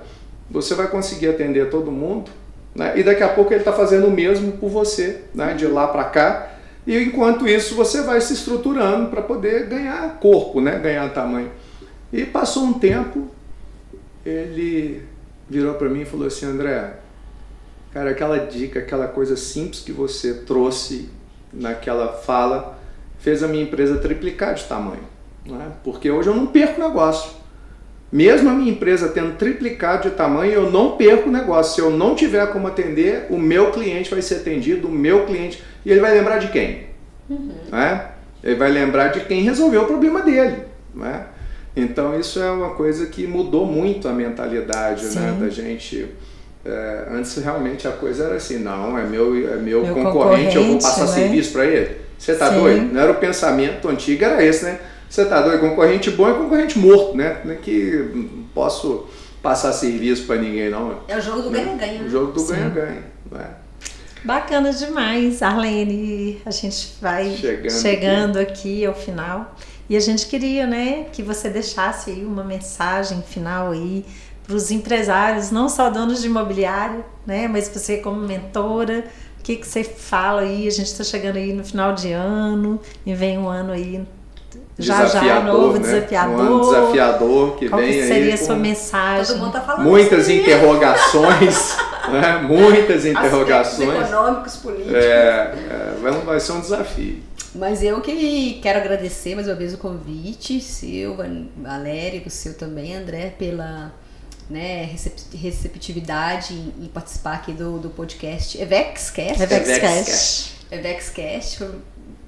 você vai conseguir atender todo mundo, né? E daqui a pouco ele está fazendo o mesmo por você, né? De lá para cá. E enquanto isso você vai se estruturando para poder ganhar corpo, né? Ganhar tamanho. E passou um tempo, ele virou para mim e falou assim: André, cara, aquela dica, aquela coisa simples que você trouxe naquela fala fez a minha empresa triplicar de tamanho, né? Porque hoje eu não perco negócio. Mesmo a minha empresa tendo triplicado de tamanho, eu não perco negócio. Se eu não tiver como atender, o meu cliente vai ser atendido, o meu cliente... E ele vai lembrar de quem? Né? Ele vai lembrar de quem resolveu o problema dele, né? Então isso é uma coisa que mudou muito a mentalidade, né, da gente... antes realmente a coisa era assim: não, é meu concorrente, eu vou passar, né, serviço para ele. Você tá doido? Não era o pensamento antigo, era esse, né? Você tá doido? Concorrente bom é concorrente morto, né? Não é que não posso passar serviço para ninguém, não. É o jogo do ganha-ganha. O jogo do ganha-ganha, né? Bacana demais, Arlene. A gente vai chegando aqui ao final. E a gente queria, né, que você deixasse aí uma mensagem final aí para os empresários, não só donos de imobiliário, né, mas você como mentora, o que você fala aí? A gente está chegando aí no final de ano e vem um ano aí já novo, né? Desafiador. Um ano desafiador que Qual vem que aí. seria a sua mensagem? Todo mundo tá falando muitas interrogações, né? Muitas interrogações. Aspectos econômicos, políticos. Vai ser um desafio. Mas eu que quero agradecer mais uma vez o convite, seu, Valéria, o seu também, André, pela, né, receptividade em participar aqui do podcast EvexCast.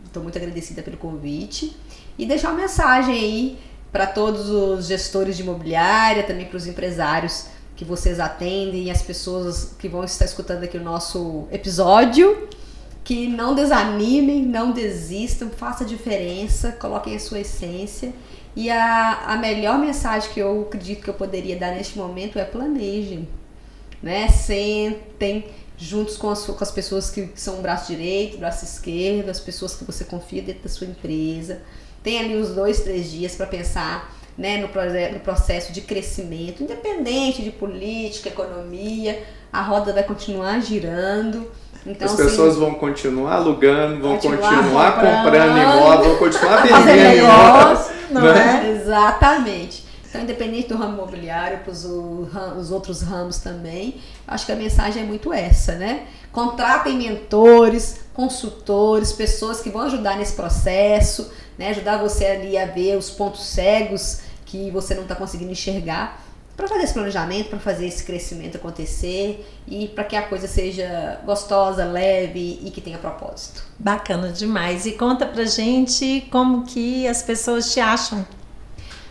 Estou muito agradecida pelo convite. E deixar uma mensagem aí para todos os gestores de imobiliária, também para os empresários que vocês atendem e as pessoas que vão estar escutando aqui o nosso episódio, que não desanimem, não desistam, faça a diferença, coloquem a sua essência. E a melhor mensagem que eu acredito que eu poderia dar neste momento é: planejem, né? Sentem juntos com as pessoas que são braço direito, braço esquerdo, as pessoas que você confia dentro da sua empresa. Tem ali uns 2-3 dias para pensar, né, no processo de crescimento, independente de política, economia, a roda vai continuar girando. Então, as pessoas vão continuar alugando, vão continuar comprando imóvel, vão continuar vendendo imóveis. Não é? Exatamente. Então, independente do ramo imobiliário, para os outros ramos também, acho que a mensagem é muito essa, né? Contratem mentores, consultores, pessoas que vão ajudar nesse processo, né? Ajudar você ali a ver os pontos cegos que você não está conseguindo enxergar, para fazer esse planejamento, para fazer esse crescimento acontecer e para que a coisa seja gostosa, leve e que tenha propósito. Bacana demais. E conta pra gente como que as pessoas te acham.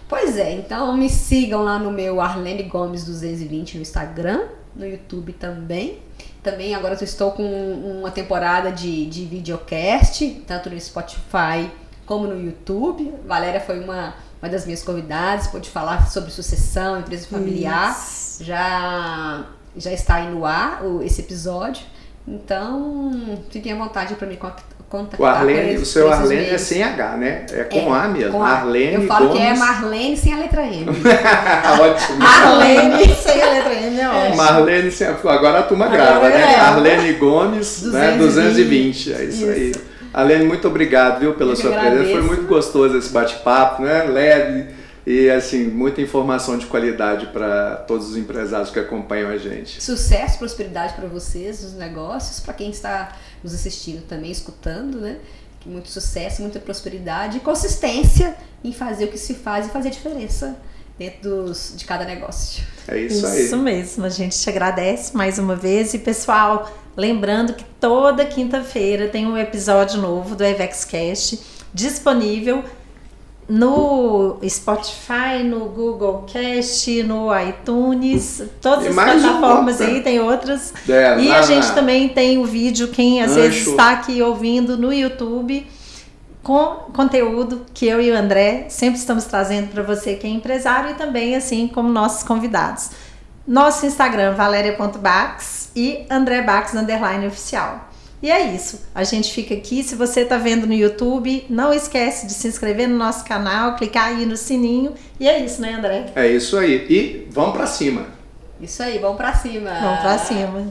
Pois é, então me sigam lá no meu Arlene Gomes 220 no Instagram, no YouTube também. Também agora eu estou com uma temporada de videocast, tanto no Spotify como no YouTube. Valéria foi uma uma das minhas convidadas, pôde falar sobre sucessão, empresa familiar. Isso. Já está aí no ar esse episódio. Então, fiquem à vontade para me contactar. O Arlene, o seu Arlene é sem H, né? É com A mesmo. Com A. Arlene Eu falo Gomes. que é Marlene sem a letra M. Ótimo. Marlene, sem a letra M, é ótimo. Marlene, agora a turma grava, né? Arlene Gomes, 220. Né? 220. É isso aí. Arlene, muito obrigado, viu, pela sua presença. Foi muito gostoso esse bate-papo, né? Leve e, assim, muita informação de qualidade para todos os empresários que acompanham a gente. Sucesso, prosperidade para vocês, os negócios, para quem está nos assistindo também, escutando, né? Muito sucesso, muita prosperidade e consistência em fazer o que se faz e fazer diferença dentro de cada negócio. É isso aí. Isso mesmo, a gente te agradece mais uma vez. E pessoal, lembrando que toda quinta-feira tem um episódio novo do EvexCast disponível no Spotify, no Google Cast, no iTunes, todas as plataformas aí, tem outras. E a gente também tem o vídeo, quem às vezes está aqui ouvindo no YouTube, com conteúdo que eu e o André sempre estamos trazendo para você que é empresário e também assim como nossos convidados. Nosso Instagram, Valeria.Bax e André Bax _oficial. E é isso, a gente fica aqui. Se você está vendo no YouTube, não esquece de se inscrever no nosso canal, clicar aí no sininho. E é isso, né, André? É isso aí. E vamos para cima. Isso aí, vamos para cima. Vamos para cima.